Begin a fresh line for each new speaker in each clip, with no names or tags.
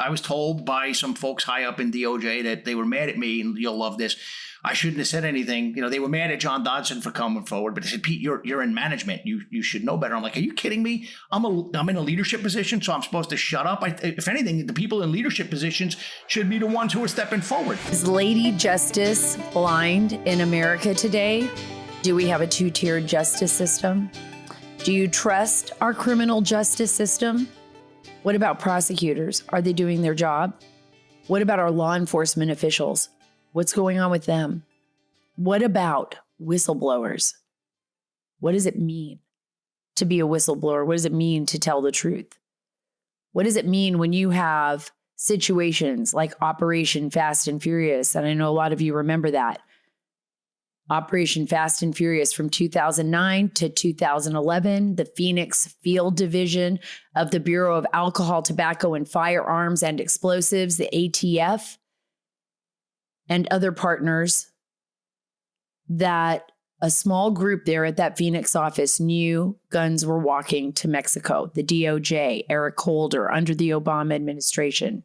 I was told by some folks high up in DOJ that they were mad at me, and you'll love this. I shouldn't have said anything. They were mad at John Dodson for coming forward, but they said, Pete, you're in management. You should know better. I'm like, are you kidding me? I'm in a leadership position, so I'm supposed to shut up. If anything, the people in leadership positions should be the ones who are stepping forward.
Is Lady Justice blind in America today? Do we have a two-tiered justice system? Do you trust our criminal justice system? What about prosecutors? Are they doing their job? What about our law enforcement officials? What's going on with them? What about whistleblowers? What does it mean to be a whistleblower? What does it mean to tell the truth? What does it mean when you have situations like Operation Fast and Furious? And I know a lot of you remember that. Operation Fast and Furious from 2009 to 2011, the Phoenix Field Division of the Bureau of Alcohol, Tobacco, and Firearms and Explosives, the ATF, and other partners, that a small group there at that Phoenix office knew guns were walking to Mexico. The DOJ, Eric Holder, under the Obama administration.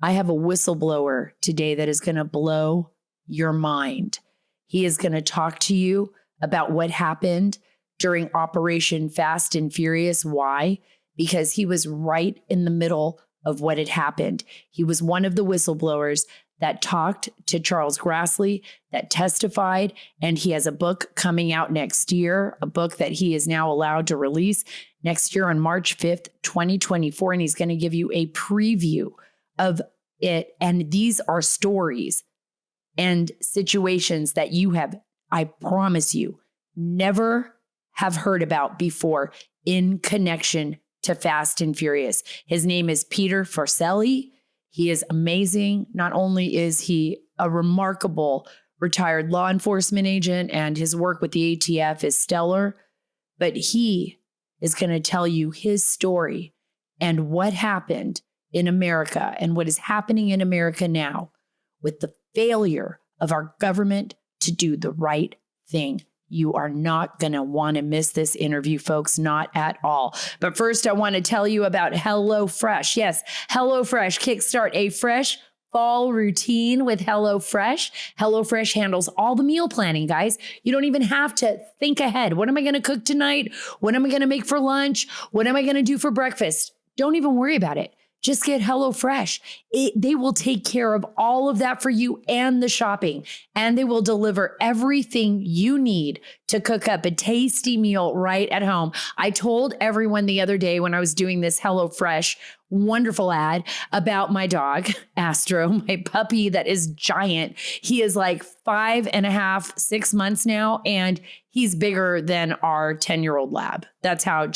I have a whistleblower today that is going to blow your mind. He is going to talk to you about what happened during Operation Fast and Furious. Why? Because he was right in the middle of what had happened. He was one of the whistleblowers that talked to Charles Grassley, that testified, and he has a book coming out next year, a book that he is now allowed to release next year on March 5th, 2024, and he's going to give you a preview of it. And these are stories and situations that you have, I promise you, never have heard about before in connection to Fast and Furious. His name is Peter Forcelli. He is amazing. Not only is he a remarkable retired law enforcement agent and his work with the ATF is stellar, but he is going to tell you his story and what happened in America and what is happening in America now with the failure of our government to do the right thing. You are not going to want to miss this interview, folks, not at all. But first, I want to tell you about HelloFresh. Yes, HelloFresh. Kickstart a fresh fall routine with HelloFresh. HelloFresh handles all the meal planning, guys. You don't even have to think ahead. What am I going to cook tonight? What am I going to make for lunch? What am I going to do for breakfast? Don't even worry about it. Just get HelloFresh. They will take care of all of that for you and the shopping, and they will deliver everything you need to cook up a tasty meal right at home. I told everyone the other day when I was doing this HelloFresh wonderful ad about my dog, Astro, my puppy that is giant. He is like 5.5, 6 months now, and he's bigger than our 10-year-old lab. That's how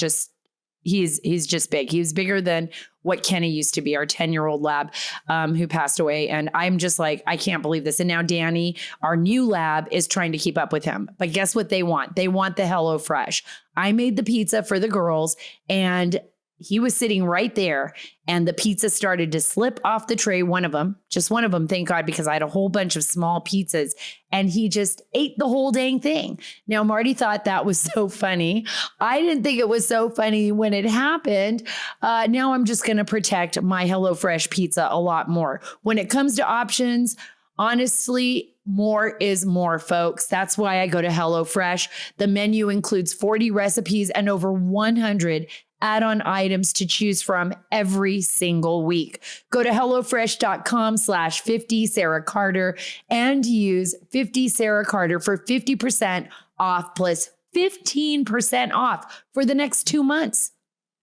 he's just big. He's bigger than what Kenny used to be, our 10-year-old lab who passed away. And I'm just like, I can't believe this. And now Danny, our new lab, is trying to keep up with him. But guess what they want? They want the HelloFresh. I made the pizza for the girls, and he was sitting right there, and the pizza started to slip off the tray. Just one of them, thank God, because I had a whole bunch of small pizzas, and he just ate the whole dang thing. Now, Marty thought that was so funny. I didn't think it was so funny when it happened. Now I'm just going to protect my HelloFresh pizza a lot more. When it comes to options, honestly, more is more, folks. That's why I go to HelloFresh. The menu includes 40 recipes and over 100 add-on items to choose from every single week. Go to HelloFresh.com/50 Sara Carter and use 50 Sara Carter for 50% off plus 15% off for the next 2 months.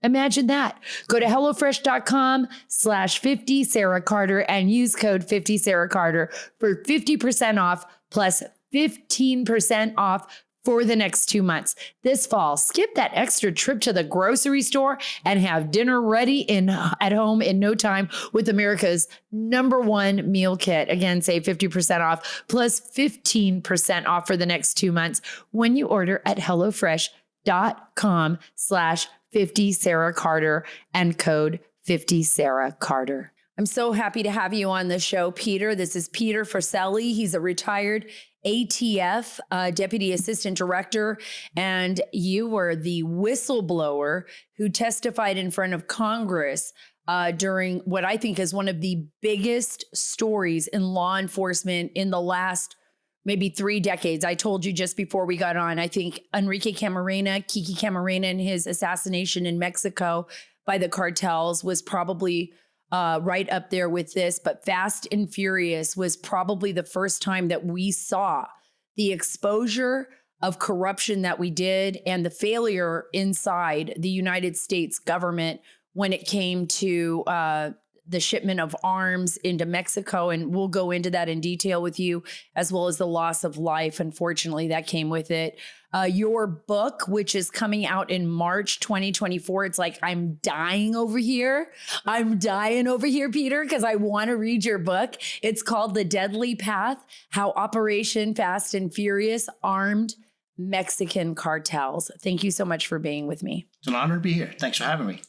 Imagine that. Go to HelloFresh.com/50 Sara Carter and use code 50 Sara Carter for 50% off plus 15% off for the next 2 months. This fall, skip that extra trip to the grocery store and have dinner ready at home in no time with America's #1 meal kit. Again, save 50% off plus 15% off for the next 2 months when you order at HelloFresh.com/50 Sara Carter and code 50 Sara Carter. I'm so happy to have you on the show, Peter. This is Peter Forcelli. He's a retired ATF Deputy Assistant Director, and you were the whistleblower who testified in front of Congress during what I think is one of the biggest stories in law enforcement in the last maybe 3 decades. I told you just before we got on, I think Kiki Camarena, and his assassination in Mexico by the cartels was probably right up there with this. But Fast and Furious was probably the first time that we saw the exposure of corruption that we did and the failure inside the United States government when it came to the shipment of arms into Mexico. And we'll go into that in detail with you, as well as the loss of life. Unfortunately, that came with it. Your book, which is coming out in March 2024. It's like, I'm dying over here. I'm dying over here, Peter, because I want to read your book. It's called The Deadly Path: How Operation Fast and Furious Armed Mexican Cartels. Thank you so much for being with me.
It's an honor to be here. Thanks for having me.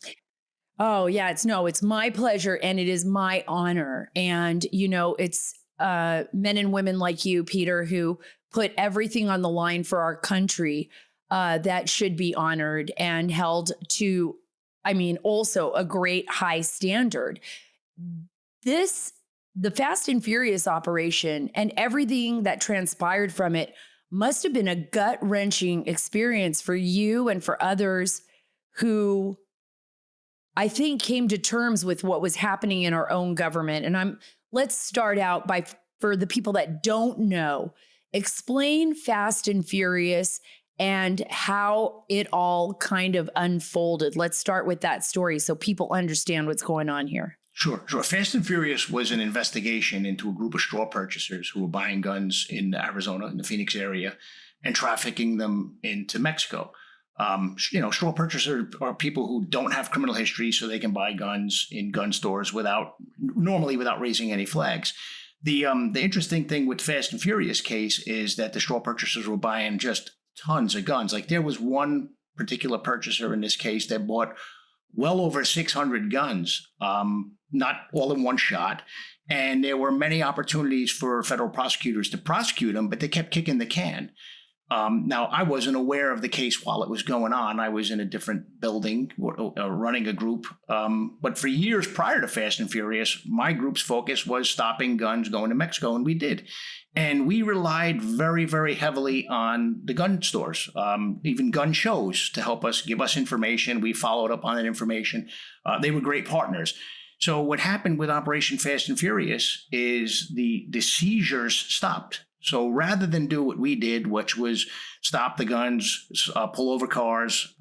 Oh, yeah. It's my pleasure, and it is my honor. And, it's men and women like you, Peter, who put everything on the line for our country that should be honored and held to, also a great high standard. The Fast and Furious operation and everything that transpired from it must have been a gut-wrenching experience for you and for others who, I think, came to terms with what was happening in our own government. And let's start out by, for the people that don't know, explain Fast and Furious and how it all kind of unfolded. Let's start with that story so people understand what's going on here.
Sure. Fast and Furious was an investigation into a group of straw purchasers who were buying guns in Arizona, in the Phoenix area, and trafficking them into Mexico. Straw purchasers are people who don't have criminal history, so they can buy guns in gun stores normally without raising any flags. The interesting thing with Fast and Furious case is that the straw purchasers were buying just tons of guns. Like, there was one particular purchaser in this case that bought well over 600 guns, not all in one shot. And there were many opportunities for federal prosecutors to prosecute them, but they kept kicking the can. Now, I wasn't aware of the case while it was going on. I was in a different building running a group. But for years prior to Fast and Furious, my group's focus was stopping guns going to Mexico, and we did. And we relied very, very heavily on the gun stores, even gun shows, to help us, give us information. We followed up on that information. They were great partners. So what happened with Operation Fast and Furious is the seizures stopped. So rather than do what we did, which was stop the guns, pull over cars,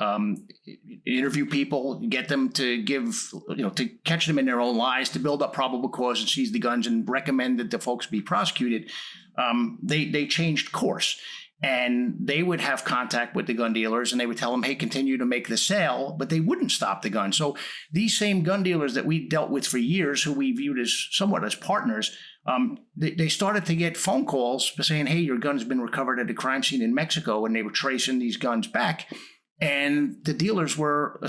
interview people, get them to to catch them in their own lies, to build up probable cause and seize the guns and recommend that the folks be prosecuted, they changed course. And they would have contact with the gun dealers, and they would tell them, hey, continue to make the sale, but they wouldn't stop the gun. So these same gun dealers that we dealt with for years, who we viewed as somewhat as partners, they started to get phone calls saying, hey, your gun's been recovered at a crime scene in Mexico, and they were tracing these guns back. And the dealers were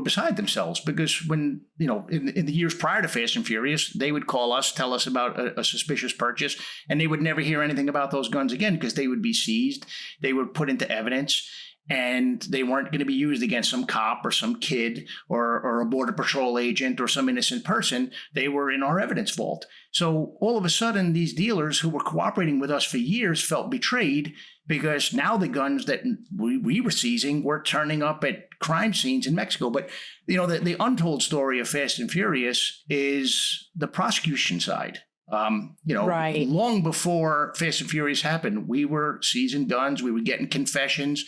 beside themselves, because when, in the years prior to Fast and Furious, they would call us, tell us about a suspicious purchase, and they would never hear anything about those guns again, because they would be seized, they were put into evidence, and they weren't going to be used against some cop or some kid or a border patrol agent or some innocent person. They were in our evidence vault. So all of a sudden, these dealers who were cooperating with us for years felt betrayed, because now the guns that we were seizing were turning up at crime scenes in Mexico. But, the untold story of Fast and Furious is the prosecution side.
Right.
Long before Fast and Furious happened, we were seizing guns, we were getting confessions,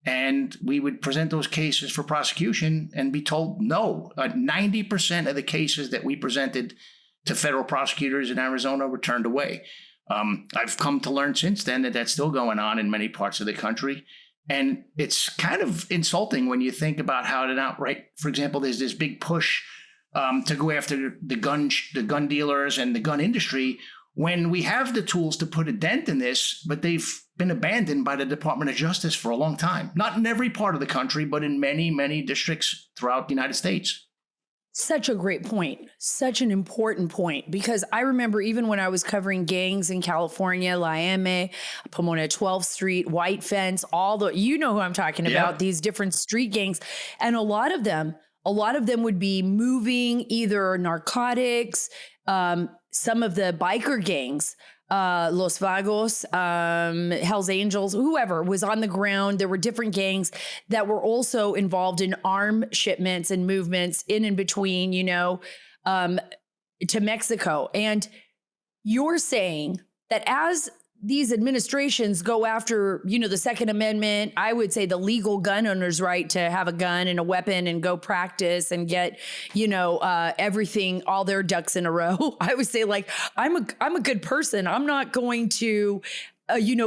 and we would present those cases for prosecution and be told no. 90% of the cases that we presented to federal prosecutors in Arizona were turned away. I've come to learn since then that that's still going on in many parts of the country. And it's kind of insulting when you think about how it outright, for example, there's this big push to go after the gun dealers and the gun industry, when we have the tools to put a dent in this, but they've been abandoned by the Department of Justice for a long time. Not in every part of the country, but in many, many districts throughout the United States.
Such a great point. Such an important point, because I remember even when I was covering gangs in California, La M, Pomona 12th Street, White Fence, who I'm talking about, these different street gangs. And a lot of them a lot of them would be moving either narcotics, some of the biker gangs, Los Vagos, Hells Angels, whoever was on the ground. There were different gangs that were also involved in arm shipments and movements in and between, to Mexico. And you're saying that as these administrations go after, the Second Amendment, I would say the legal gun owner's right to have a gun and a weapon and go practice and get, everything, all their ducks in a row. I would say, like, I'm a good person. I'm not going to,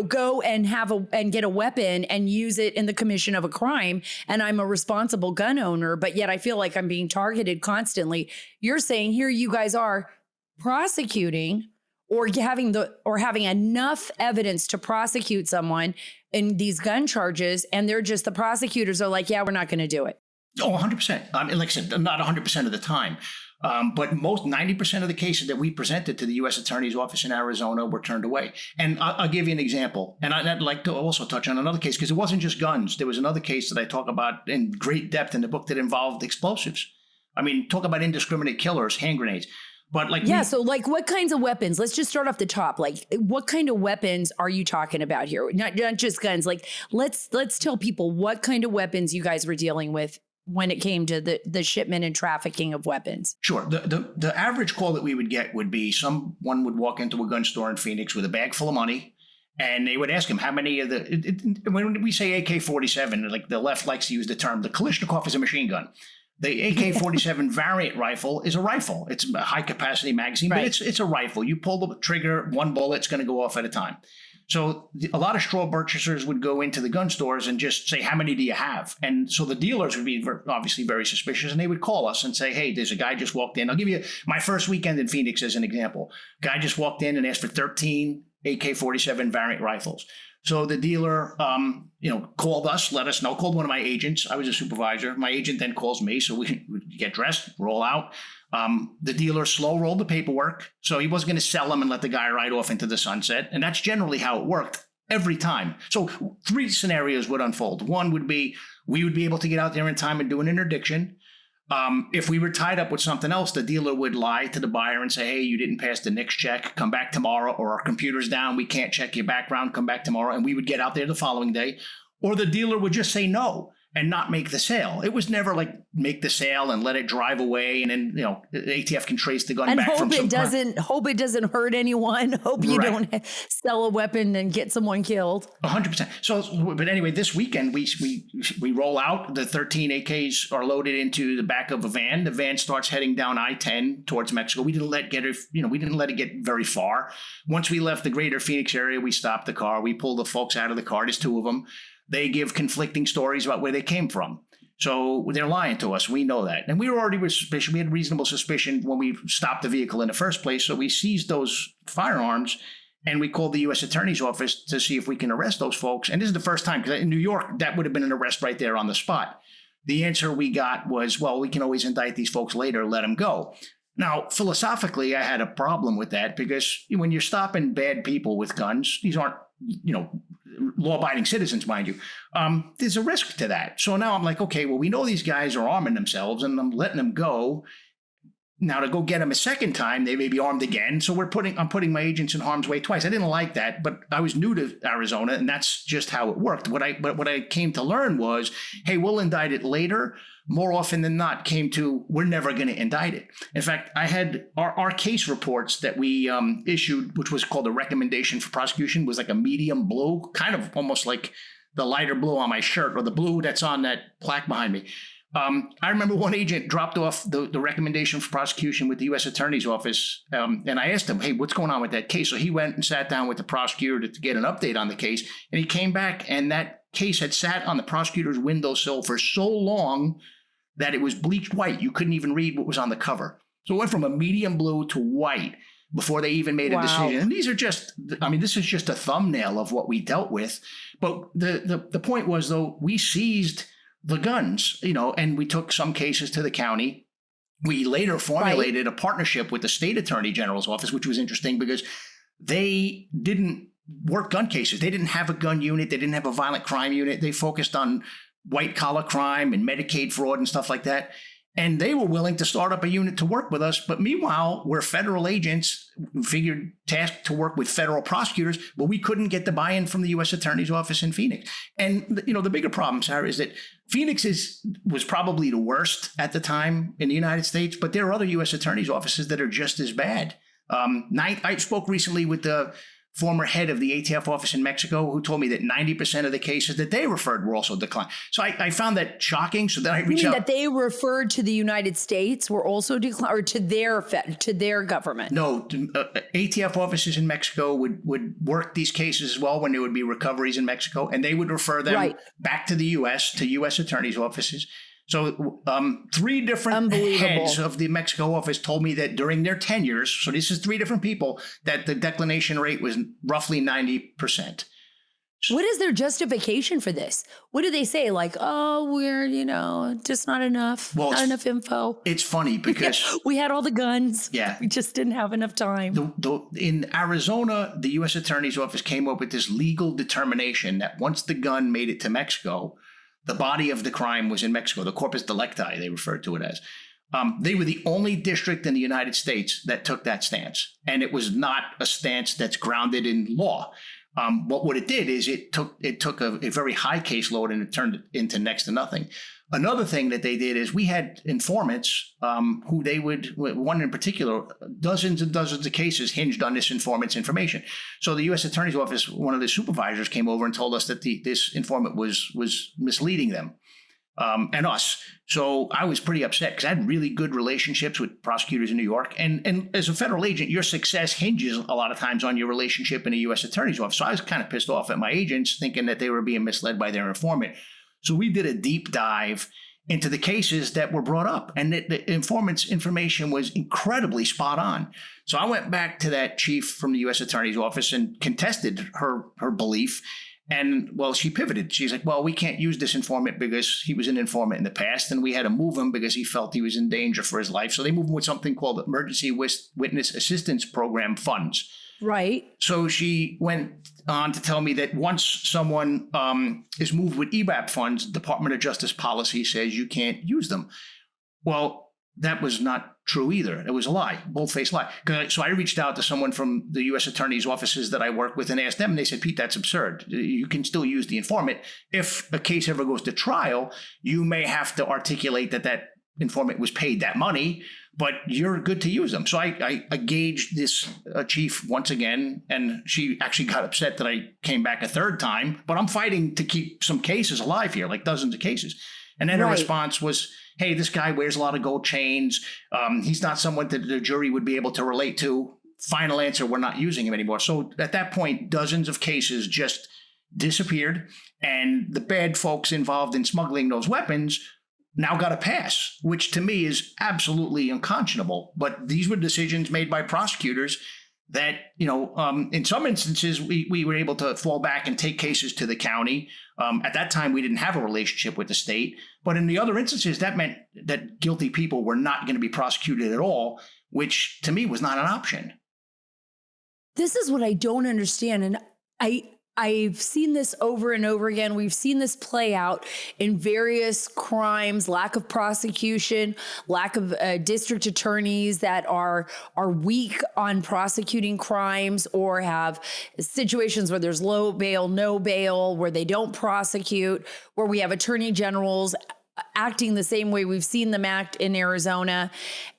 go and get a weapon and use it in the commission of a crime. And I'm a responsible gun owner, but yet I feel like I'm being targeted constantly. You're saying here you guys are prosecuting or having enough evidence to prosecute someone in these gun charges, and the prosecutors are like, yeah, we're not going to do it.
Oh, 100%. Like I said, not 100% of the time. But 90% of the cases that we presented to the U.S. Attorney's Office in Arizona were turned away. And I'll give you an example. And I'd like to also touch on another case, because it wasn't just guns. There was another case that I talk about in great depth in the book that involved explosives. I mean, talk about indiscriminate killers, hand grenades. But
so what kinds of weapons? Let's just start off the top. Like, what kind of weapons are you talking about here? Not just guns. Like, let's tell people what kind of weapons you guys were dealing with when it came to the shipment and trafficking of weapons.
Sure. The average call that we would get would be someone would walk into a gun store in Phoenix with a bag full of money, and they would ask him how many of when we say AK-47, like the left likes to use the term, the Kalashnikov is a machine gun. The AK-47 variant rifle is a rifle. It's a high-capacity magazine, but it's a rifle. You pull the trigger, one bullet's going to go off at a time. So a lot of straw purchasers would go into the gun stores and just say, how many do you have? And so the dealers would be obviously very suspicious, and they would call us and say, hey, there's a guy just walked in. I'll give you my first weekend in Phoenix as an example. Guy just walked in and asked for 13 AK-47 variant rifles. So the dealer, called us, let us know, called one of my agents. I was a supervisor. My agent then calls me. So we get dressed, roll out. The dealer slow rolled the paperwork. So he wasn't going to sell them and let the guy ride off into the sunset. And that's generally how it worked every time. So 3 scenarios would unfold. One would be, we would be able to get out there in time and do an interdiction. If we were tied up with something else, the dealer would lie to the buyer and say, hey, you didn't pass the NICS check, come back tomorrow, or our computer's down, we can't check your background, come back tomorrow. And we would get out there the following day. Or the dealer would just say no and not make the sale. It was never like make the sale and let it drive away, and then the ATF can trace the gun
and
back
hope
from
it doesn't hope it doesn't hurt anyone. Hope you don't sell a weapon and get someone killed.
100%. So, but anyway, this weekend we roll out. The 13 AKs are loaded into the back of a van. The van starts heading down I-10 towards Mexico. We didn't let it get very far. Once we left the greater Phoenix area, we stopped the car. We pulled the folks out of the car. There's 2 of them. They give conflicting stories about where they came from. So they're lying to us. We know that. And we were already suspicious. We had reasonable suspicion when we stopped the vehicle in the first place. So we seized those firearms and we called the U.S. Attorney's Office to see if we can arrest those folks. And this is the first time, because in New York, that would have been an arrest right there on the spot. The answer we got was, well, we can always indict these folks later, let them go. Now, philosophically, I had a problem with that, because when you're stopping bad people with guns, these aren't, law-abiding citizens, mind you, there's a risk to that. So now I'm like, okay, well, we know these guys are arming themselves, and I'm letting them go. Now to go get them a second time, they may be armed again. So I'm putting my agents in harm's way twice. I didn't like that, but I was new to Arizona, and that's just how it worked. What I came to learn was, hey, we'll indict it later. More often than not came to, we're never going to indict it. In fact, I had our case reports that we issued, which was called a recommendation for prosecution, was like a medium blue, kind of almost like the lighter blue on my shirt, or the blue that's on that plaque behind me. I remember one agent dropped off the recommendation for prosecution with the U.S. Attorney's Office, and I asked him, hey, what's going on with that case? So he went and sat down with the prosecutor to get an update on the case, and he came back, and that case had sat on the prosecutor's windowsill for so long that it was bleached white. You couldn't even read what was on the cover. So it went from a medium blue to white before they even made a decision. And these are just, this is just a thumbnail of what we dealt with. But the point was, though, we seized the guns, and we took some cases to the county. We later formulated a partnership with the state attorney general's office, which was interesting because they didn't work gun cases. They didn't have a gun unit. They didn't have a violent crime unit. They focused on white collar crime and Medicaid fraud and stuff like that. And they were willing to start up a unit to work with us. But meanwhile, we're federal agents, figured tasked to work with federal prosecutors, but we couldn't get the buy-in from the U.S. Attorney's Office in Phoenix. And, the bigger problem, Sarah, is that Phoenix was probably the worst at the time in the United States, but there are other U.S. Attorney's offices that are just as bad. I spoke recently with the former head of the ATF office in Mexico, who told me that 90% of the cases that they referred were also declined. So I found that shocking. So then I reached out.
That they referred to the United States were also declined, or to their government?
No, ATF offices in Mexico would work these cases as well when there would be recoveries in Mexico, and they would refer them back to the U.S., to U.S. attorneys' offices. So 3 different heads of the Mexico office told me that during their tenures, so this is 3 different people, that the declination rate was roughly 90%.
What is their justification for this? What do they say? Like, oh, we're, just not enough, not enough info.
It's funny because
we had all the guns.
Yeah.
We just didn't have enough time.
In Arizona, the U.S. Attorney's Office came up with this legal determination that once the gun made it to Mexico, the body of the crime was in Mexico, the corpus delicti, they referred to it as. They were the only district in the United States that took that stance. And it was not a stance that's grounded in law. But what it did is it took a very high caseload and it turned it into next to nothing. Another thing that they did is we had informants who they would, one in particular, dozens and dozens of cases hinged on this informant's information. So the U.S. Attorney's Office, one of the supervisors came over and told us that this informant was misleading them and us. So I was pretty upset because I had really good relationships with prosecutors in New York. And as a federal agent, your success hinges a lot of times on your relationship in a U.S. Attorney's Office. So I was kind of pissed off at my agents thinking that they were being misled by their informant. So we did a deep dive into the cases that were brought up, and the informant's information was incredibly spot on. So I went back to that chief from the U.S. Attorney's Office and contested her belief. And, well, she pivoted. She's like, well, we can't use this informant because he was an informant in the past, and we had to move him because he felt he was in danger for his life. So they moved him with something called Emergency Witness Assistance Program funds.
Right.
So she went on to tell me that once someone is moved with EBAP funds, Department of Justice policy says you can't use them. Well, that was not true either. It was a lie, bold-faced lie. So I reached out to someone from the U.S. Attorney's offices that I work with and asked them, and they said, Pete, that's absurd. You can still use the informant. If a case ever goes to trial, you may have to articulate that informant was paid that money, but you're good to use them. So I gauged this chief once again, and she actually got upset that I came back a third time, but I'm fighting to keep some cases alive here, like dozens of cases. And then her response was, hey, this guy wears a lot of gold chains. He's not someone that the jury would be able to relate to. Final answer, we're not using him anymore. So at that point, dozens of cases just disappeared, and the bad folks involved in smuggling those weapons now got a pass, which to me is absolutely unconscionable. But these were decisions made by prosecutors that, in some instances, we were able to fall back and take cases to the county. At that time, we didn't have a relationship with the state. But in the other instances, that meant that guilty people were not going to be prosecuted at all, which to me was not an option.
This is what I don't understand. And I've seen this over and over again. We've seen this play out in various crimes, lack of prosecution, lack of district attorneys that are weak on prosecuting crimes, or have situations where there's low bail, no bail, where they don't prosecute, where we have attorney generals acting the same way we've seen them act in Arizona.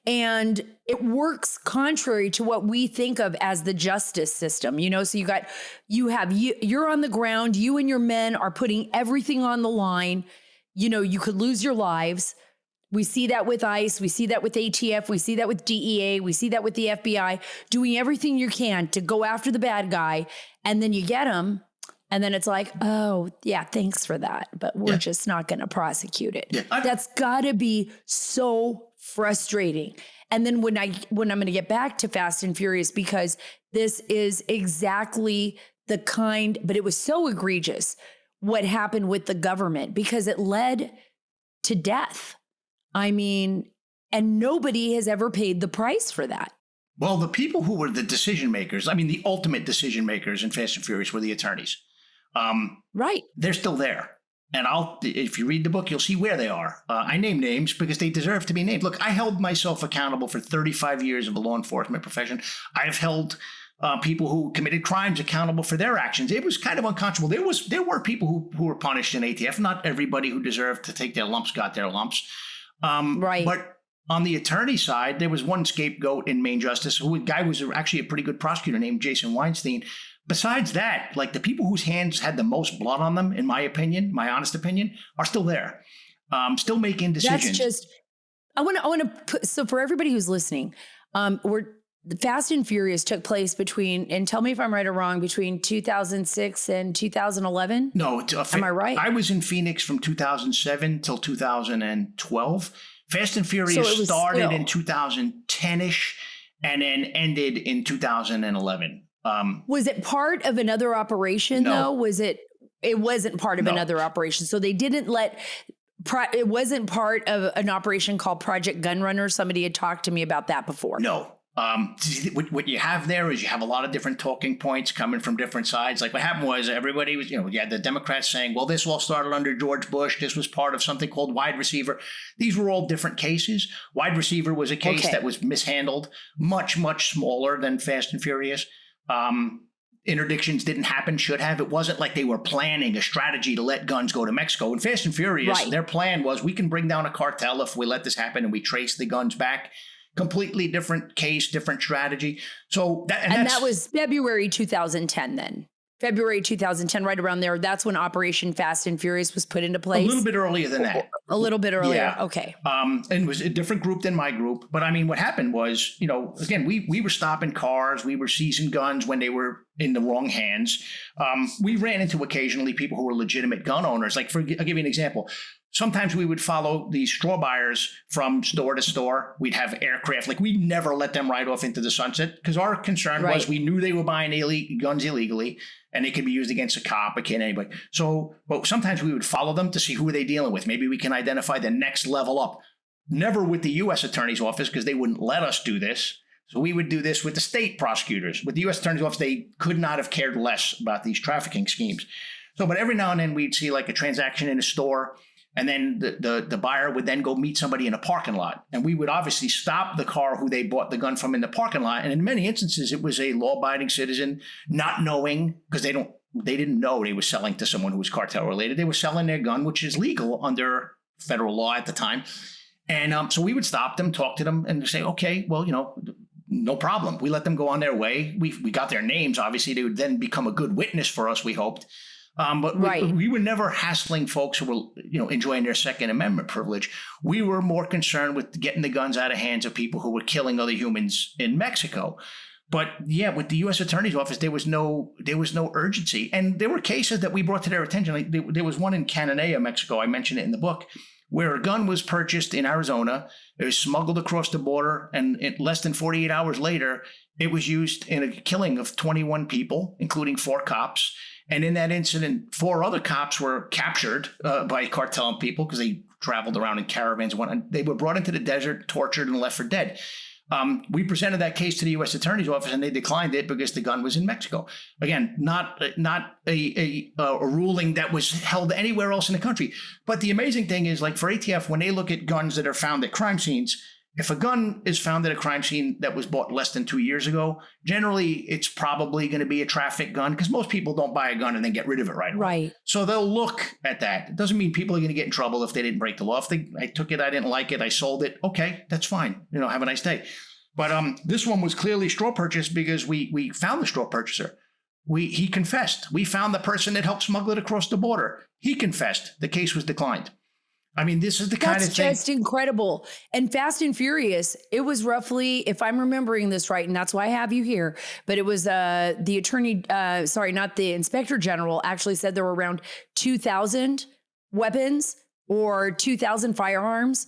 And it works contrary to what we think of as the justice system. So you're on the ground, you and your men are putting everything on the line. You could lose your lives. We see that with ICE. We see that with ATF. We see that with DEA. We see that with the FBI, doing everything you can to go after the bad guy. And then you get him. And then it's like, oh, yeah, thanks for that, but we're just not going to prosecute it. Yeah. That's got to be so frustrating. And then when I'm going to get back to Fast and Furious, because this is exactly the kind, but it was so egregious what happened with the government, because it led to death. I mean, and nobody has ever paid the price for that.
Well, the people who were the decision makers, the ultimate decision makers in Fast and Furious were the attorneys.
Right.
They're still there. and if you read the book, you'll see where they are. I name names because they deserve to be named. Look, I held myself accountable for 35 years of the law enforcement profession. I've held people who committed crimes accountable for their actions. It was kind of unconscionable. There were people who were punished in ATF. Not everybody who deserved to take their lumps got their lumps.
Right.
But on the attorney side, there was one scapegoat in Maine Justice, who a guy was actually a pretty good prosecutor named Jason Weinstein. Besides that, like the people whose hands had the most blood on them, in my opinion, my honest opinion, are still there, still making decisions.
That's just, I want to put, so for everybody who's listening, the Fast and Furious took place between, and tell me if I'm right or wrong, between 2006 and 2011?
No.
Am I right?
I was in Phoenix from 2007 till 2012. Fast and Furious started in 2010-ish and then ended in 2011.
Was it part of another operation though? It wasn't part of another operation. So they didn't it wasn't part of an operation called Project Gunrunner. Somebody had talked to me about that before.
No. What you have there is you have a lot of different talking points coming from different sides. Like what happened was everybody was, you had the Democrats saying, well, this all started under George Bush. This was part of something called Wide Receiver. These were all different cases. Wide Receiver was a case that was mishandled, much, much smaller than Fast and Furious. Interdictions didn't happen, should have. It wasn't like they were planning a strategy to let guns go to Mexico. In Fast and Furious, their plan was we can bring down a cartel if we let this happen and we trace the guns back. Completely different case, different strategy. So that was
February 2010 then. February 2010, right around there. That's when Operation Fast and Furious was put into place.
A little bit earlier than that.
A little bit earlier.
Yeah.
Okay.
And it was a different group than my group. But I mean, what happened was, again, we were stopping cars. We were seizing guns when they were in the wrong hands. We ran into occasionally people who were legitimate gun owners. Like I'll give you an example. Sometimes we would follow these straw buyers from store to store. We'd have aircraft. Like we never let them ride off into the sunset because our concern was we knew they were buying guns illegally and they could be used against a cop, anybody. But sometimes we would follow them to see who are they dealing with. Maybe we can identify the next level up. Never with the U.S. Attorney's Office because they wouldn't let us do this. So we would do this with the state prosecutors. With the U.S. Attorney's Office, they could not have cared less about these trafficking schemes. But every now and then we'd see like a transaction in a store. And then the buyer would then go meet somebody in a parking lot. And we would obviously stop the car who they bought the gun from in the parking lot. And in many instances, it was a law-abiding citizen not knowing, because they didn't know they were selling to someone who was cartel related. They were selling their gun, which is legal under federal law at the time. And so we would stop them, talk to them, and say, okay, well, no problem. We let them go on their way. We got their names. Obviously, they would then become a good witness for us, we hoped. But we were never hassling folks who were, enjoying their Second Amendment privilege. We were more concerned with getting the guns out of hands of people who were killing other humans in Mexico. But yeah, with the U.S. Attorney's Office, there was no urgency. And there were cases that we brought to their attention. Like there was one in Cananea, Mexico. I mentioned it in the book, where a gun was purchased in Arizona. It was smuggled across the border. And less than 48 hours later, it was used in a killing of 21 people, including 4 cops. And in that incident, 4 other cops were captured by cartel people because they traveled around in caravans and whatnot. They were brought into the desert, tortured, and left for dead. We presented that case to the U.S. Attorney's Office, and they declined it because the gun was in Mexico. Again, not a ruling that was held anywhere else in the country. But the amazing thing is, like for ATF, when they look at guns that are found at crime scenes, if a gun is found at a crime scene that was bought less than 2 years ago, generally it's probably going to be a traffic gun because most people don't buy a gun and then get rid of it right away.
Right.
So they'll look at that. It doesn't mean people are going to get in trouble if they didn't break the law. If I took it, I didn't like it, I sold it. Okay, that's fine. Have a nice day. But this one was clearly straw purchase because we found the straw purchaser. He confessed. We found the person that helped smuggle it across the border. He confessed. The case was declined. I mean, this is the kind of thing.
That's just incredible. And Fast and Furious, it was roughly, if I'm remembering this right, and that's why I have you here, but it was the attorney, not the inspector general, actually said there were around 2,000 weapons or 2,000 firearms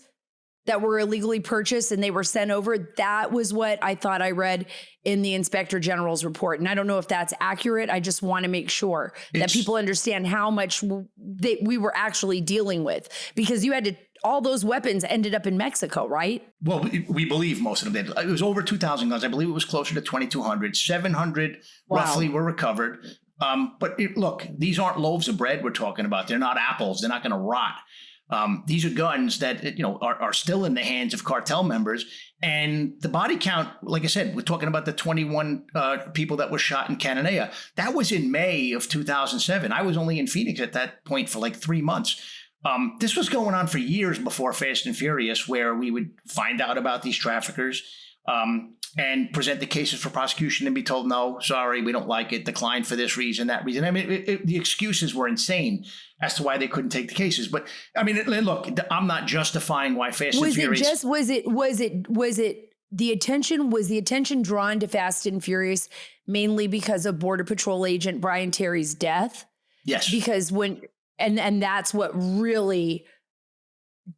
that were illegally purchased and they were sent over. That was what I thought I read in the inspector general's report. And I don't know if that's accurate. I just want to make sure that people understand how much we were actually dealing with, because you had to, all those weapons ended up in Mexico, right?
Well, we believe most of them did. It was over 2,000 guns. I believe it was closer to 2,200. 700 roughly were recovered. Look, these aren't loaves of bread we're talking about. They're not apples. They're not going to rot. These are guns that are still in the hands of cartel members. And the body count, like I said, we're talking about the 21 people that were shot in Cananea. That was in May of 2007. I was only in Phoenix at that point for like 3 months. This was going on for years before Fast and Furious, where we would find out about these traffickers and present the cases for prosecution and be told, no, sorry, we don't like it, decline for this reason, that reason. I mean, the excuses were insane as to why they couldn't take the cases. But I mean, look, I'm not justifying why Fast and Furious.
Was the attention drawn to Fast and Furious mainly because of Border Patrol agent Brian Terry's death?
Yes.
Because and that's what really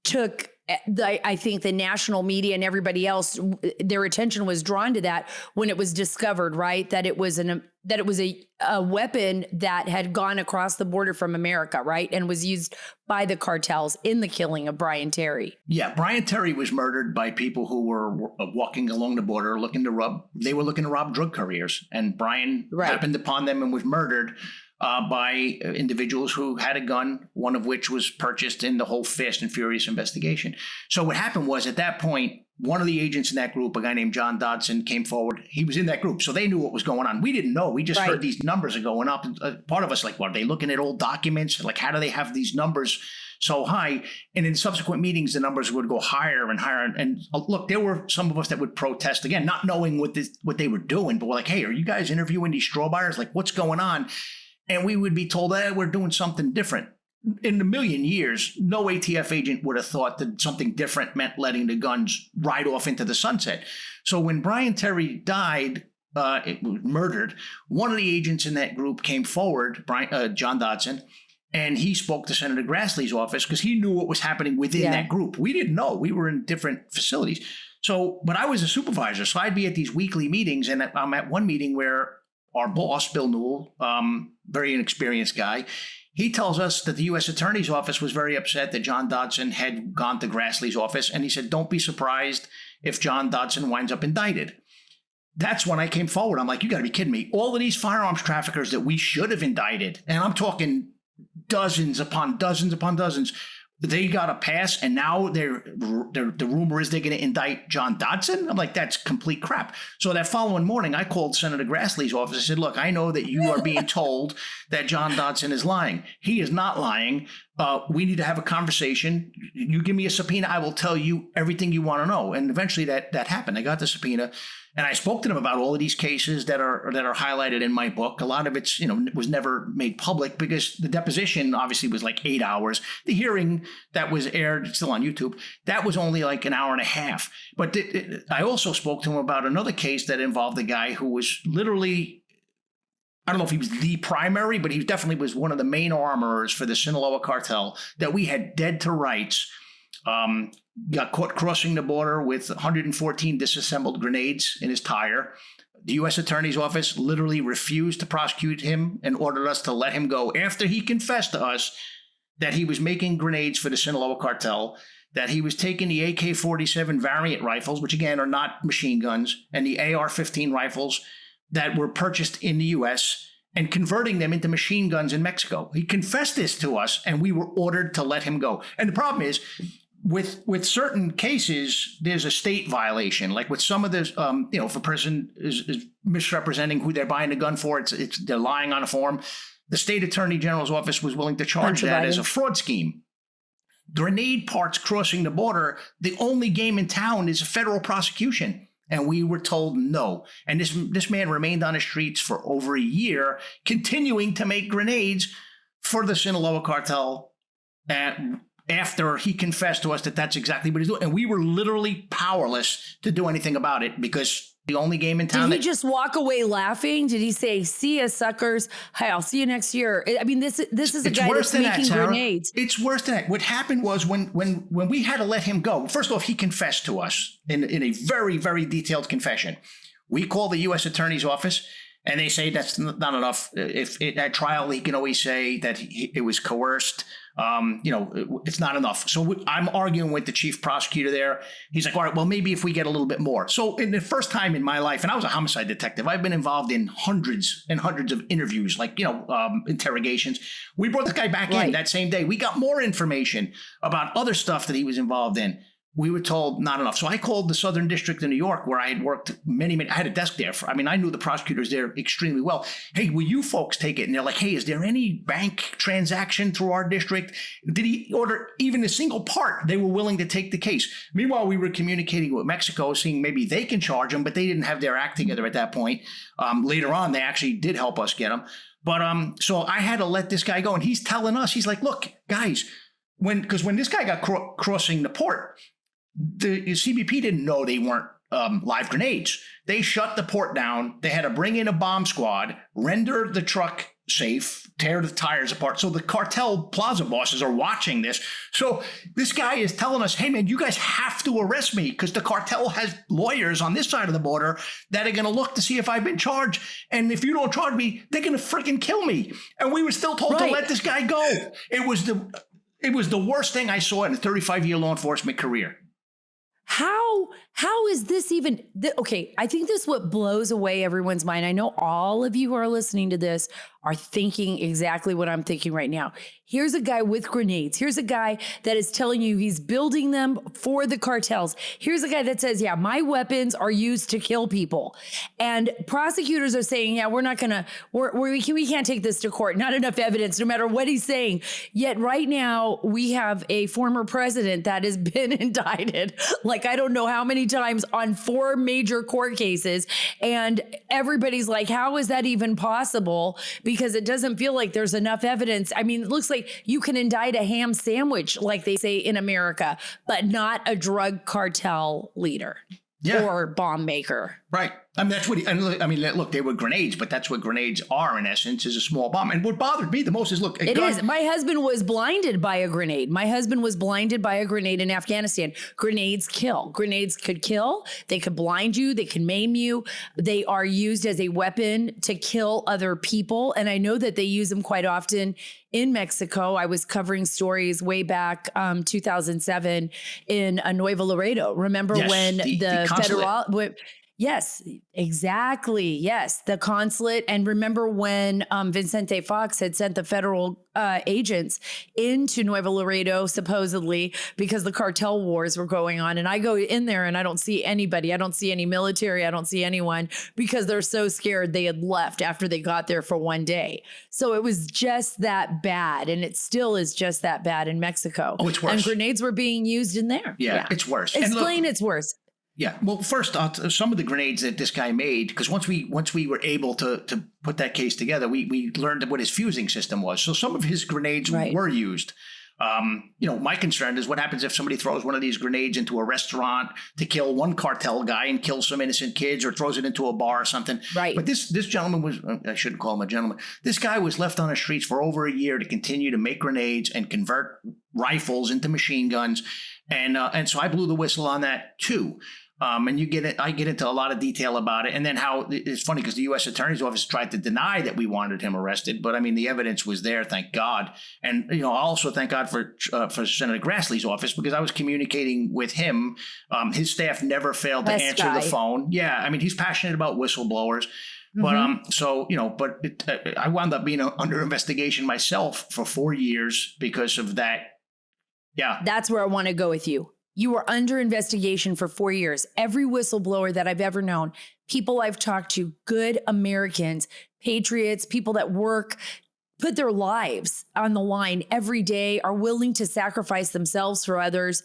took, I think, the national media and everybody else, their attention was drawn to that when it was discovered, right? That it was a weapon that had gone across the border from America, right? And was used by the cartels in the killing of Brian Terry.
Yeah, Brian Terry was murdered by people who were walking along the border they were looking to rob drug couriers. And Brian happened upon them and was murdered by individuals who had a gun, one of which was purchased in the whole Fast and Furious investigation. So what happened was, at that point, one of the agents in that group, a guy named John Dodson, came forward. He was in that group, so they knew what was going on. We didn't know. We just heard these numbers are going up. And part of us like, well, are they looking at old documents? Like, how do they have these numbers so high? And in subsequent meetings, the numbers would go higher and higher. And look, there were some of us that would protest, again, not knowing what they were doing, but we're like, hey, are you guys interviewing these straw buyers? Like, what's going on? And we would be told, we're doing something different. In a million years, no ATF agent would have thought that something different meant letting the guns ride off into the sunset. So when Brian Terry died, murdered, one of the agents in that group came forward, John Dodson, and he spoke to Senator Grassley's office because he knew what was happening within that group. We didn't know. We were in different facilities. So, but I was a supervisor, so I'd be at these weekly meetings, and I'm at one meeting where our boss, Bill Newell, very inexperienced guy, he tells us that the U.S. Attorney's Office was very upset that John Dodson had gone to Grassley's office. And he said, don't be surprised if John Dodson winds up indicted. That's when I came forward. I'm like, you got to be kidding me. All of these firearms traffickers that we should have indicted, and I'm talking dozens upon dozens upon dozens, they got a pass, and now the rumor is they're going to indict John Dodson. I'm like, that's complete crap. So that following morning, I called Senator Grassley's office. I said, look, I know that you are being told that John Dodson is lying. He is not lying. We need to have a conversation. You give me a subpoena, I will tell you everything you want to know. And eventually that happened. I got the subpoena, and I spoke to them about all of these cases that are highlighted in my book. A lot of it's, was never made public because the deposition obviously was like 8 hours. The hearing that was aired, it's still on YouTube, that was only like an hour and a half. But I also spoke to him about another case that involved a guy who was literally, I don't know if he was the primary, but he definitely was one of the main armorers for the Sinaloa cartel that we had dead to rights. Got caught crossing the border with 114 disassembled grenades in his tire. The U.S. Attorney's Office literally refused to prosecute him and ordered us to let him go after he confessed to us that he was making grenades for the Sinaloa cartel, that he was taking the AK-47 variant rifles, which again are not machine guns, and the AR-15 rifles that were purchased in the U.S., and converting them into machine guns in Mexico. He confessed this to us, and we were ordered to let him go. And the problem is, with certain cases, there's a state violation. Like with some of this, if a person is misrepresenting who they're buying a gun for, they're lying on a form. The state attorney general's office was willing to charge that as a fraud scheme. Grenade parts crossing the border, the only game in town is a federal prosecution. And we were told no. And this man remained on the streets for over a year, continuing to make grenades for the Sinaloa cartel after he confessed to us that that's exactly what he's doing. And we were literally powerless to do anything about it because the only game in town.
Did he just walk away laughing? Did he say, see ya, suckers? Hey, I'll see you next year. I mean, this is a guy that's making grenades.
It's worse than that. What happened was when we had to let him go, first off, he confessed to us in a very, very detailed confession. We called the U.S. Attorney's Office. And they say that's not enough. If at trial, he can always say that it was coerced. It's not enough. So I'm arguing with the chief prosecutor there. He's like, all right, well, maybe if we get a little bit more. So in the first time in my life, and I was a homicide detective, I've been involved in hundreds and hundreds of interviews, interrogations. We brought this guy back in that same day. We got more information about other stuff that he was involved in. We were told not enough. So I called the Southern District of New York, where I had worked I had a desk there. I knew the prosecutors there extremely well. Hey, will you folks take it? And they're like, hey, is there any bank transaction through our district? Did he order even a single part? They were willing to take the case. Meanwhile, we were communicating with Mexico, seeing maybe they can charge him, but they didn't have their act together at that point. Later on, they actually did help us get him. But so I had to let this guy go. And he's telling us, he's like, look, guys, when this guy got crossing the port, the CBP didn't know they weren't live grenades. They shut the port down. They had to bring in a bomb squad, render the truck safe, tear the tires apart. So the cartel plaza bosses are watching this. So this guy is telling us, hey, man, you guys have to arrest me because the cartel has lawyers on this side of the border that are going to look to see if I've been charged. And if you don't charge me, they're going to freaking kill me. And we were still told to let this guy go. It was the worst thing I saw in a 35-year law enforcement career.
How is this even okay? I think this is what blows away everyone's mind. I know all of you who are listening to this are thinking exactly what I'm thinking right now. Here's a guy with grenades. Here's a guy that is telling you he's building them for the cartels. Here's a guy that says, yeah, my weapons are used to kill people. And prosecutors are saying, yeah, we can't take this to court. Not enough evidence, no matter what he's saying. Yet right now we have a former president that has been indicted, like I don't know how many times, on 4 major court cases. And everybody's like, how is that even possible? Because it doesn't feel like there's enough evidence. I mean, it looks like you can indict a ham sandwich, like they say in America, but not a drug cartel leader or bomb maker.
Right. That's what look, they were grenades, but that's what grenades are in essence, is a small bomb. And what bothered me the most is, look,
my husband was blinded by a grenade. My husband was blinded by a grenade in Afghanistan. Grenades kill. Grenades could kill. They could blind you. They can maim you. They are used as a weapon to kill other people. And I know that they use them quite often in Mexico. I was covering stories way back 2007 in Nuevo Laredo. Remember when the federal... Yes, exactly. Yes, the consulate. And remember when Vicente Fox had sent the federal agents into Nuevo Laredo, supposedly, because the cartel wars were going on. And I go in there and I don't see anybody. I don't see any military. I don't see anyone, because they're so scared they had left after they got there for one day. So it was just that bad. And it still is just that bad in Mexico.
Oh, it's worse.
And grenades were being used in there.
Yeah. It's worse.
Explain it's worse.
Yeah. Well, first, some of the grenades that this guy made, because once we were able to put that case together, we learned what his fusing system was. So some of his grenades were used. My concern is what happens if somebody throws one of these grenades into a restaurant to kill one cartel guy and kill some innocent kids, or throws it into a bar or something. Right. But this gentleman was, I shouldn't call him a gentleman. This guy was left on the streets for over a year to continue to make grenades and convert rifles into machine guns. And so I blew the whistle on that too. And I get into a lot of detail about it. And then how it's funny because the U.S. Attorney's Office tried to deny that we wanted him arrested. But I mean, the evidence was there, thank God. And, I also thank God for Senator Grassley's office, because I was communicating with him. His staff never failed to answer the phone. Yeah. I mean, he's passionate about whistleblowers. Mm-hmm. But I wound up being under investigation myself for 4 years because of that. Yeah.
That's where I want to go with you. You were under investigation for 4 years. Every whistleblower that I've ever known, people I've talked to, good Americans, patriots, people that put their lives on the line every day, are willing to sacrifice themselves for others.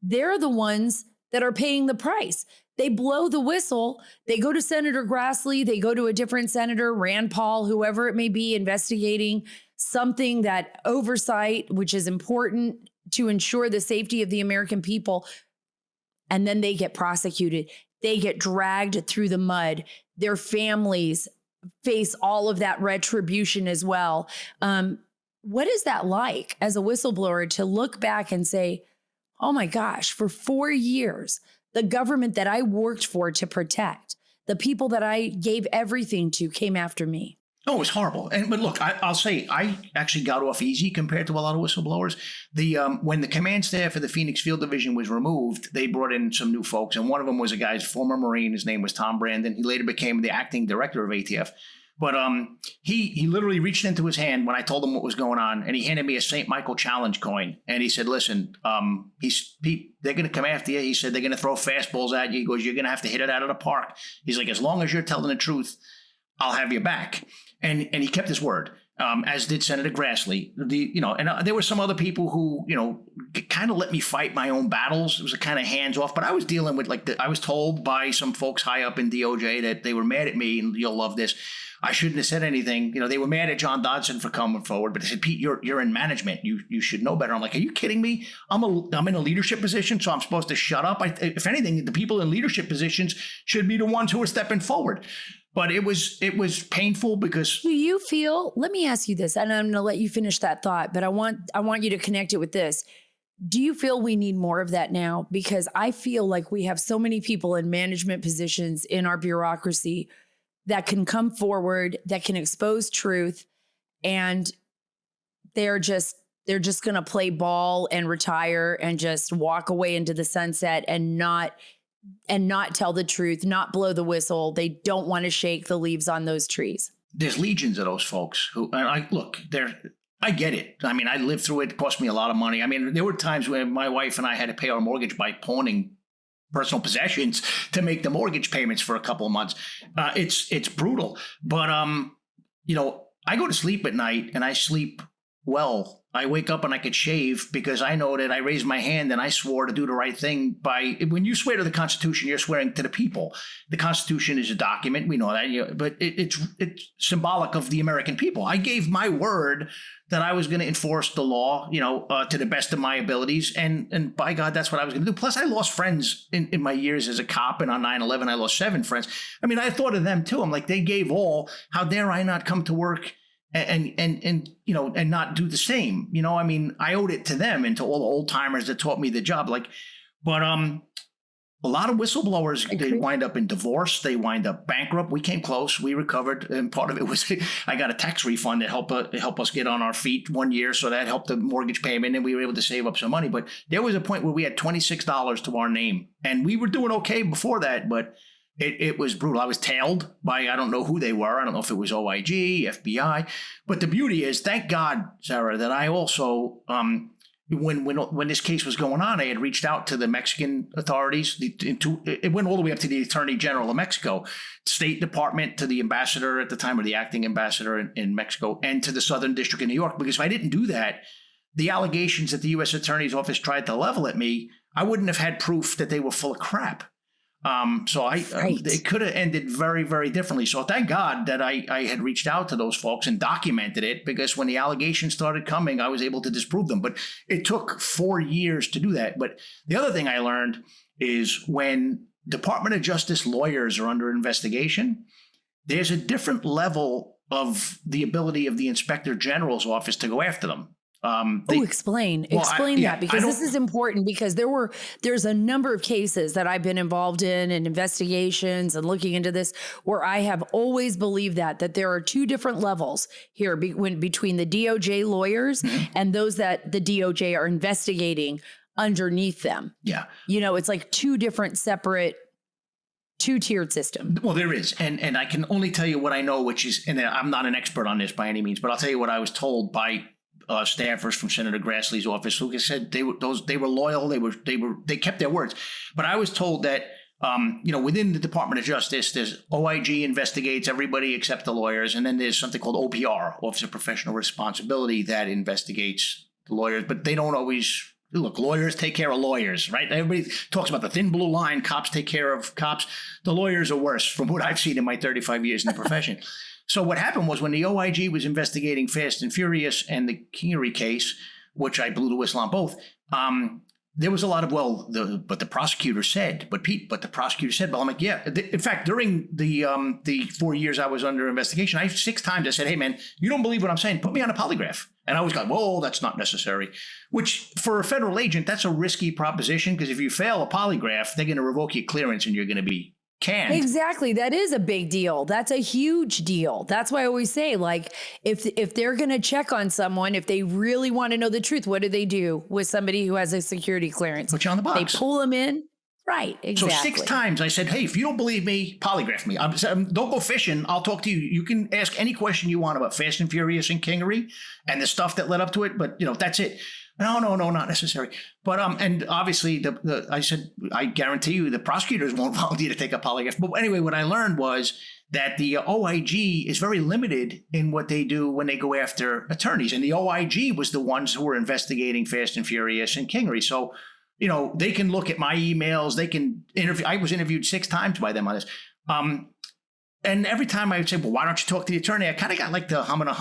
They're the ones that are paying the price. They blow the whistle. They go to Senator Grassley. They go to a different senator, Rand Paul, whoever it may be, investigating something that oversight, which is important to ensure the safety of the American people. And then they get prosecuted. They get dragged through the mud. Their families face all of that retribution as well. What is that like as a whistleblower to look back and say, oh my gosh, for 4 years, the government that I worked for to protect, The people that I gave everything to came after me.
Oh, it was horrible. But look, I'll say I actually got off easy compared to a lot of whistleblowers. When the command staff of the Phoenix Field Division was removed, they brought in some new folks, and one of them was a guy's former Marine. His name was Tom Brandon. He later became the acting director of ATF. But he literally reached into his hand when I told him what was going on, and he handed me a St. Michael challenge coin, and he said, "Listen, they're going to come after you." He said they're going to throw fastballs at you. He goes, "You're going to have to hit it out of the park." He's like, "As long as you're telling the truth, I'll have you back." And he kept his word, as did Senator Grassley. There were some other people who, kind of let me fight my own battles. It was a kind of hands off, but I was dealing with I was told by some folks high up in DOJ that they were mad at me, and you'll love this. I shouldn't have said anything. They were mad at John Dodson for coming forward, but they said, "Pete, you're in management. You should know better." I'm like, "Are you kidding me? I'm in a leadership position, so I'm supposed to shut up." If anything, the people in leadership positions should be the ones who are stepping forward. But it was painful because.
Do you feel? Let me ask you this, and I'm going to let you finish that thought, but I want you to connect it with this. Do you feel we need more of that now? Because I feel like we have so many people in management positions in our bureaucracy that can come forward, that can expose truth, and they're just going to play ball and retire and just walk away into the sunset and not tell the truth, not blow the whistle. They don't want to shake the leaves on those trees.
There's legions of those folks who, I get it. I mean, I lived through it. It cost me a lot of money. I mean, there were times when my wife and I had to pay our mortgage by pawning personal possessions to make the mortgage payments for a couple of months. It's brutal. But, I go to sleep at night and I sleep well. I wake up and I could shave because I know that I raised my hand and I swore to do the right thing. When you swear to the Constitution, you're swearing to the people. The Constitution is a document. We know that, but it's symbolic of the American people. I gave my word that I was going to enforce the law, to the best of my abilities. And by God, that's what I was going to do. Plus, I lost friends in my years as a cop. And on 9/11, I lost 7 friends. I mean, I thought of them too. I'm like, they gave all. How dare I not come to work and not do the same? I mean, I owed it to them and to all the old timers that taught me the job. But a lot of whistleblowers, they wind up in divorce. They wind up bankrupt. We came close. We recovered. And part of it was I got a tax refund that helped us get on our feet 1 year. So that helped the mortgage payment and we were able to save up some money. But there was a point where we had $26 to our name and we were doing okay before that. But it was brutal. I was tailed by, I don't know who they were. I don't know if it was OIG, FBI. But the beauty is, thank God, Sarah, that I also, when this case was going on, I had reached out to the Mexican authorities. It went all the way up to the Attorney General of Mexico, State Department, to the ambassador at the time, or the acting ambassador in Mexico, and to the Southern District of New York. Because if I didn't do that, the allegations that the U.S. Attorney's Office tried to level at me, I wouldn't have had proof that they were full of crap. It could have ended very, very differently. So thank God that I had reached out to those folks and documented it, because when the allegations started coming, I was able to disprove them. But it took 4 years to do that. But the other thing I learned is when Department of Justice lawyers are under investigation, there's a different level of the ability of the Inspector General's office to go after them. Explain
that, because this is important, because there's a number of cases that I've been involved in and investigations and looking into this where I have always believed that there are 2 different levels here between the DOJ lawyers and those that the DOJ are investigating underneath them.
Yeah.
It's like 2 different separate 2-tiered system.
Well, there is. And I can only tell you what I know, which is, and I'm not an expert on this by any means, but I'll tell you what I was told by staffers from Senator Grassley's office, who said they were loyal. They kept their words. But I was told that within the Department of Justice, there's OIG investigates everybody except the lawyers, and then there's something called OPR, Office of Professional Responsibility, that investigates the lawyers. But they don't always look. Lawyers take care of lawyers, right? Everybody talks about the thin blue line. Cops take care of cops. The lawyers are worse, from what I've seen in my 35 years in the profession. So what happened was, when the OIG was investigating Fast and Furious and the Kingery case, which I blew the whistle on both, there was a lot of, but the prosecutor said, well, I'm like, yeah. In fact, during the 4 years I was under investigation, 6 times I said, hey, man, you don't believe what I'm saying? Put me on a polygraph. And I was like, whoa, that's not necessary. Which, for a federal agent, that's a risky proposition, because if you fail a polygraph, they're going to revoke your clearance and you're going to be canned.
Exactly. That is a big deal. That's a huge deal. That's why I always say, like, if they're going to check on someone, if they really want to know the truth, what do with somebody who has a security clearance?
Put you on the box.
They pull them in. Right. Exactly.
So 6 times I said, hey, if you don't believe me, polygraph me. Don't go fishing. I'll talk to you. You can ask any question you want about Fast and Furious and Kingery and the stuff that led up to it. But, that's it. No, not necessary. But and obviously, I said, I guarantee you the prosecutors won't volunteer to take a polygraph. But anyway, what I learned was that the OIG is very limited in what they do when they go after attorneys. And the OIG was the ones who were investigating Fast and Furious and Kingery. So, they can look at my emails. They can interview. I was interviewed 6 times by them on this. And every time I would say, well, why don't you talk to the attorney? I kind of got like the humana.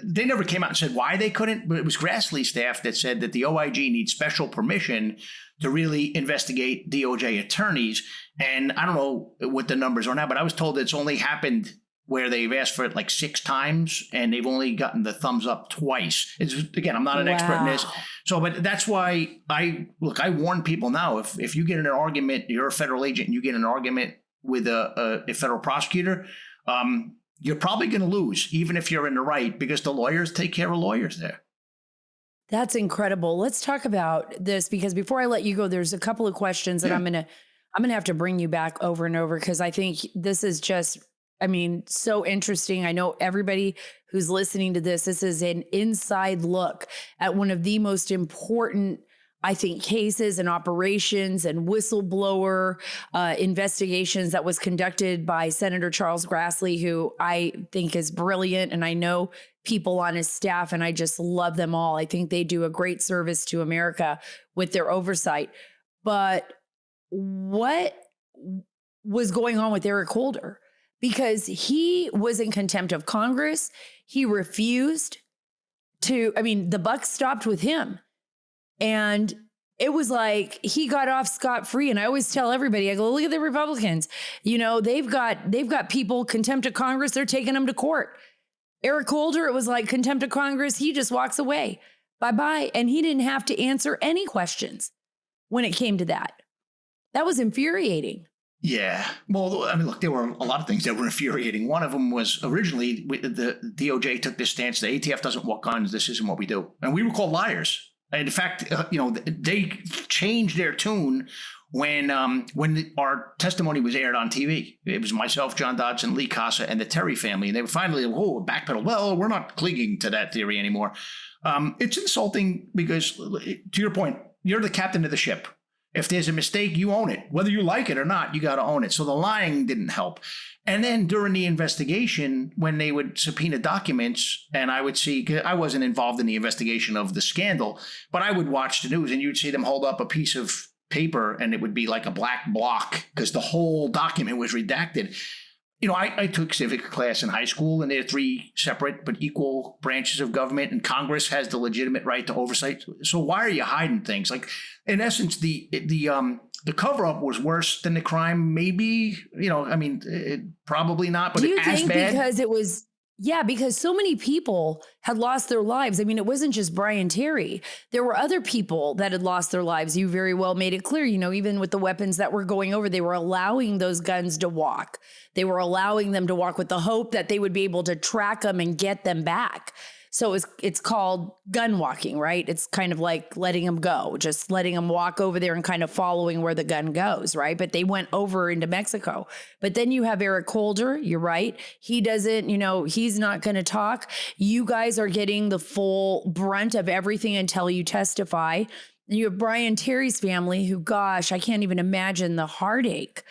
They never came out and said why they couldn't, but it was Grassley staff that said that the OIG needs special permission to really investigate DOJ attorneys. And I don't know what the numbers are now, but I was told it's only happened where they've asked for it like 6 times and they've only gotten the thumbs up twice. Again, I'm not an expert in this. So, but that's why I warn people now, if you get in an argument, you're a federal agent and you get in an argument with a federal prosecutor, you're probably going to lose, even if you're in the right, because the lawyers take care of lawyers there.
That's incredible. Let's talk about this, because before I let you go, there's a couple of questions that I'm going to have to bring you back over and over, because I think this is just, so interesting. I know everybody who's listening to this is an inside look at one of the most important, I think, cases and operations and whistleblower investigations that was conducted by Senator Charles Grassley, who I think is brilliant. And I know people on his staff, and I just love them all. I think they do a great service to America with their oversight. But what was going on with Eric Holder? Because he was in contempt of Congress. He refused to, the buck stopped with him. And it was like he got off scot-free. And I always tell everybody, I go, look at the Republicans. They've got people, contempt of Congress, they're taking them to court. Eric Holder, it was like contempt of Congress. He just walks away. Bye-bye. And he didn't have to answer any questions when it came to that. That was infuriating.
Yeah. Well, look, there were a lot of things that were infuriating. One of them was originally the DOJ took this stance, the ATF doesn't want guns, this isn't what we do. And we were called liars. And in fact, they changed their tune when our testimony was aired on TV. It was myself, John Dodson, Lee Casa, and the Terry family. And they were finally, backpedal. Well, we're not clinging to that theory anymore. It's insulting because, to your point, you're the captain of the ship. If there's a mistake, you own it. Whether you like it or not, you got to own it. So the lying didn't help. And then during the investigation, when they would subpoena documents, and I would see, 'cause I wasn't involved in the investigation of the scandal, but I would watch the news and you'd see them hold up a piece of paper and it would be like a black block because the whole document was redacted. I took civic class in high school, and there are 3 separate but equal branches of government, and Congress has the legitimate right to oversight. So why are you hiding things? Like, in essence, the cover-up was worse than the crime. Maybe, probably not, but
do you
as
think
bad.
Because it was. Yeah, because so many people had lost their lives. It wasn't just Brian Terry. There were other people that had lost their lives. You very well made it clear, even with the weapons that were going over, they were allowing those guns to walk. They were allowing them to walk with the hope that they would be able to track them and get them back. So it's called gun walking, right? It's kind of like letting them go, just letting them walk over there and kind of following where the gun goes, right? But they went over into Mexico. But then you have Eric Holder, you're right. He doesn't, he's not going to talk. You guys are getting the full brunt of everything until you testify. And you have Brian Terry's family who, gosh, I can't even imagine the heartache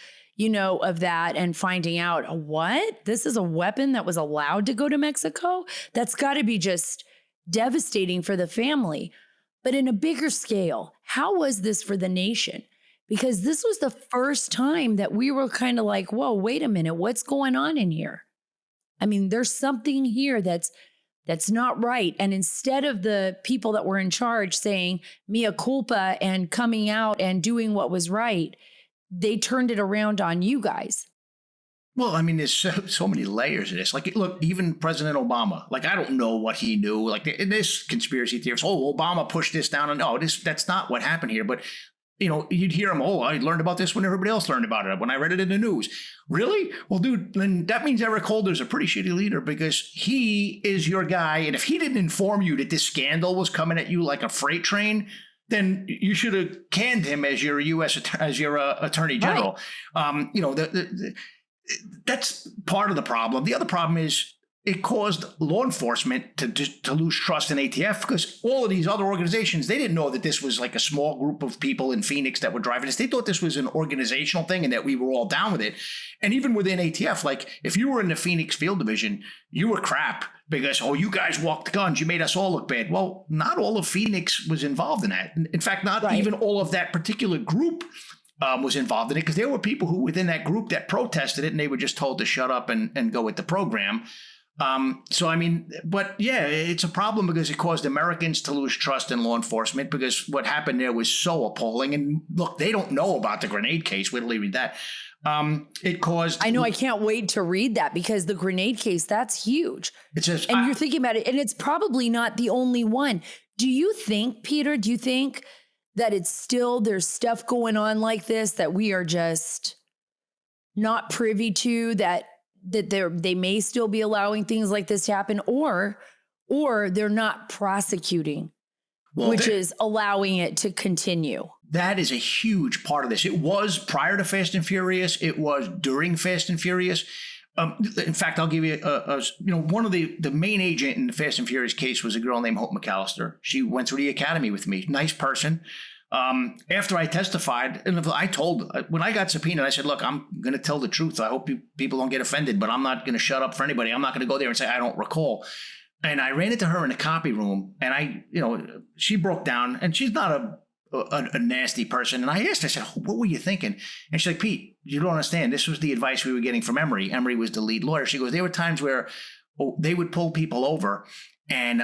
of that, and finding out, what? This is a weapon that was allowed to go to Mexico? That's got to be just devastating for the family. But in a bigger scale, how was this for the nation? Because this was the first time that we were kind of like, whoa, wait a minute, what's going on in here? There's something here that's not right. And instead of the people that were in charge saying mea culpa and coming out and doing what was right, they turned it around on you guys.
Well, there's so many layers of this. Like, look, even President Obama, I don't know what he knew. Like, in this conspiracy theories, Obama pushed this down. And no, that's not what happened here. But you'd hear him, oh, I learned about this when everybody else learned about it, when I read it in the news. Really? Well, dude, then that means Eric Holder's a pretty shitty leader because he is your guy. And if he didn't inform you that this scandal was coming at you like a freight train, then you should have canned him as your attorney general. Right. That's part of the problem. The other problem is it caused law enforcement to lose trust in ATF because all of these other organizations, they didn't know that this was like a small group of people in Phoenix that were driving this. They thought this was an organizational thing and that we were all down with it. And even within ATF, like if you were in the Phoenix Field Division, you were crap because, you guys walked the guns. You made us all look bad. Well, not all of Phoenix was involved in that. In fact, not even all of that particular group was involved in it because there were people who within that group that protested it and they were just told to shut up and go with the program. But yeah, it's a problem because it caused Americans to lose trust in law enforcement because what happened there was so appalling. And look, they don't know about the grenade case. Wait till they read that. It caused.
I know. I can't wait to read that because the grenade case, that's huge.
It says,
and you're thinking about it, and it's probably not the only one. Do you think, Peter, that there's stuff going on like this that we are just not privy to, that they may still be allowing things like this to happen, or they're not prosecuting, which is allowing it to continue?
That is a huge part of this. It was prior to Fast and Furious. It was during Fast and Furious. In fact, I'll give you one of the main agent in the Fast and Furious case was a girl named Hope McAllister. She went through the academy with me. Nice person. After I testified, and when I got subpoenaed, I said, look, I'm going to tell the truth. I hope people don't get offended, but I'm not going to shut up for anybody. I'm not going to go there and say, I don't recall. And I ran into her in the copy room and she broke down and she's not a nasty person. And I asked, I said, what were you thinking? And she's like, Pete, you don't understand. This was the advice we were getting from Emery. Emery was the lead lawyer. She goes, there were times where they would pull people over and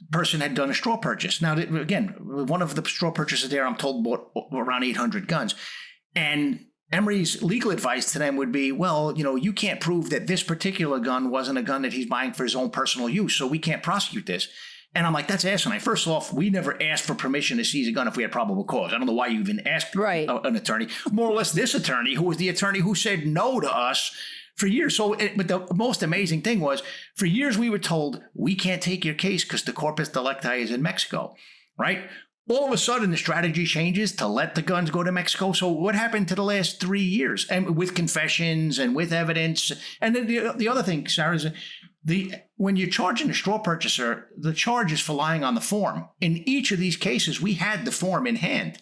person had done a straw purchase. Now, again, one of the straw purchases there, I'm told, bought around 800 guns. And Emery's legal advice to them would be, well, you can't prove that this particular gun wasn't a gun that he's buying for his own personal use, so we can't prosecute this. And I'm like, that's asinine. First off, we never asked for permission to seize a gun if we had probable cause. I don't know why you even asked an attorney. More or less this attorney, who was the attorney who said no to us for years. But the most amazing thing was, for years we were told, we can't take your case because the corpus delicti is in Mexico, right? All of a sudden, the strategy changes to let the guns go to Mexico. So what happened to the last 3 years? And with confessions and with evidence. And then the other thing, Sarah, is when you're charging a straw purchaser, the charge is for lying on the form. In each of these cases, we had the form in hand.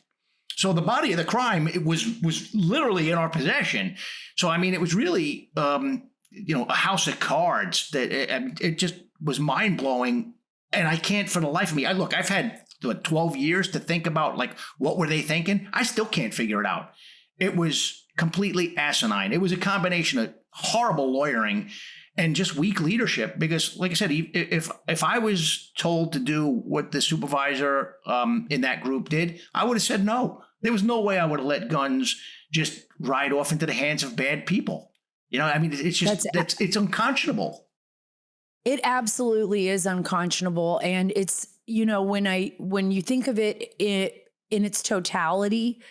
So the body of the crime, it was literally in our possession. So, it was really, a house of cards that it just was mind blowing. And I can't for the life of me. I've had 12 years to think about, what were they thinking? I still can't figure it out. It was completely asinine. It was a combination of horrible lawyering and just weak leadership. Because, like I said, if I was told to do what the supervisor in that group did, I would have said no. There was no way I would have let guns just ride off into the hands of bad people. It's just it's unconscionable.
It absolutely is unconscionable, and it's when you think of it in its totality,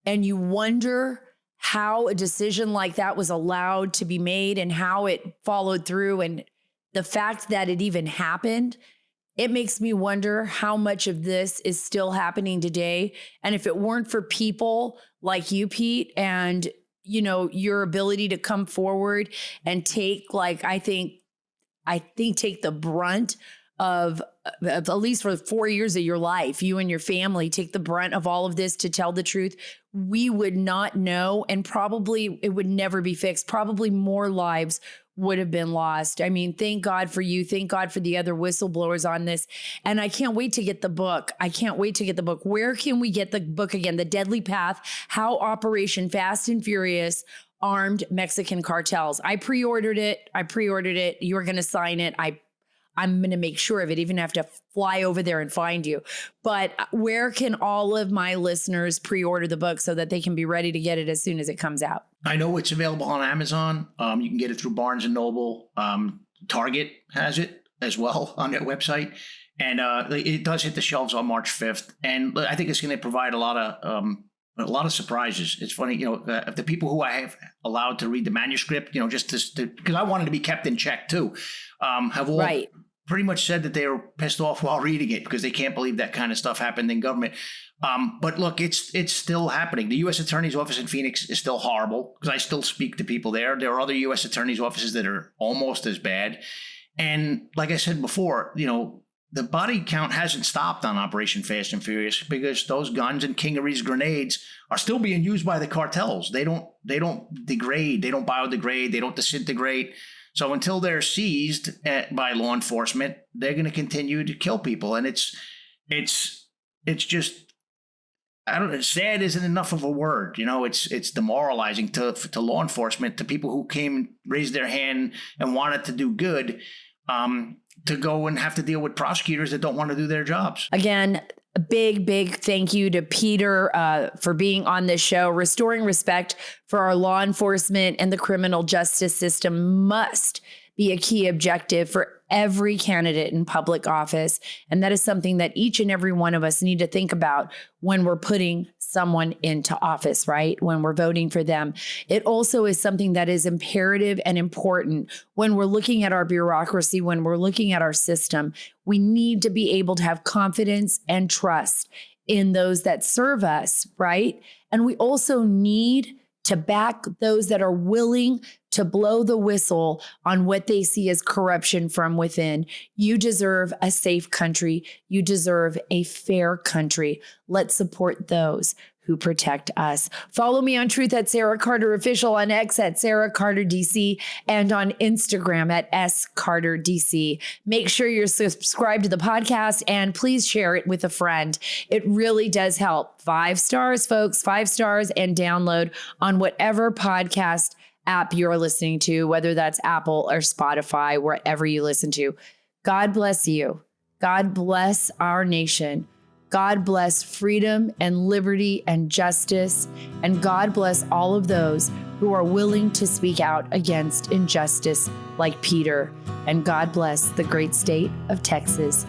and you wonder how a decision like that was allowed to be made and how it followed through, and the fact that it even happened. It makes me wonder how much of this is still happening today. And if it weren't for people like you, Pete, and, your ability to come forward and take, I think take the brunt of at least for 4 years of your life, you and your family take the brunt of all of this to tell the truth, we would not know. And probably it would never be fixed. Probably more lives would have been lost. Thank God for you. Thank God for the other whistleblowers on this. And I can't wait to get the book. Where can we get the book again? The Deadly Path, How Operation Fast and Furious Armed Mexican Cartels. I pre-ordered it. You're going to sign it. I'm going to make sure of it, even have to fly over there and find you. But where can all of my listeners pre-order the book so that they can be ready to get it as soon as it comes out?
I know it's available on Amazon. You can get it through Barnes & Noble. Target has it as well on their website. And it does hit the shelves on March 5th. And I think it's going to provide a lot of surprises. It's funny, the people who I have allowed to read the manuscript, just because I wanted to be kept in check too, have all pretty much said that they were pissed off while reading it because they can't believe that kind of stuff happened in government. But look, it's still happening. The U.S. Attorney's Office in Phoenix is still horrible because I still speak to people there. There are other U.S. Attorney's offices that are almost as bad. And like I said before, the body count hasn't stopped on Operation Fast and Furious because those guns and Kingery's grenades are still being used by the cartels. They don't degrade, they don't biodegrade, they don't disintegrate. So until they're seized by law enforcement, they're going to continue to kill people. And it's just, I don't know, sad isn't enough of a word. It's demoralizing to law enforcement, to people who came, raised their hand and wanted to do good, to go and have to deal with prosecutors that don't want to do their jobs.
Again, a big thank you to Peter for being on this show. Restoring respect for our law enforcement and the criminal justice system must be a key objective for every candidate in public office. And that is something that each and every one of us need to think about when we're putting someone into office, right? When we're voting for them. It also is something that is imperative and important when we're looking at our bureaucracy, when we're looking at our system. We need to be able to have confidence and trust in those that serve us, right? And we also need to back those that are willing to blow the whistle on what they see as corruption from within. You deserve a safe country. You deserve a fair country. Let's support those who protect us. Follow me on Truth at Sara Carter Official, on X at Sara Carter DC, and on Instagram at SCarterDC. Make sure you're subscribed to the podcast and please share it with a friend. It really does help. 5 stars, folks, 5 stars, and download on whatever podcast app you're listening to, whether that's Apple or Spotify, wherever you listen to. God bless you. God bless our nation. God bless freedom and liberty and justice. And God bless all of those who are willing to speak out against injustice like Peter. And God bless the great state of Texas.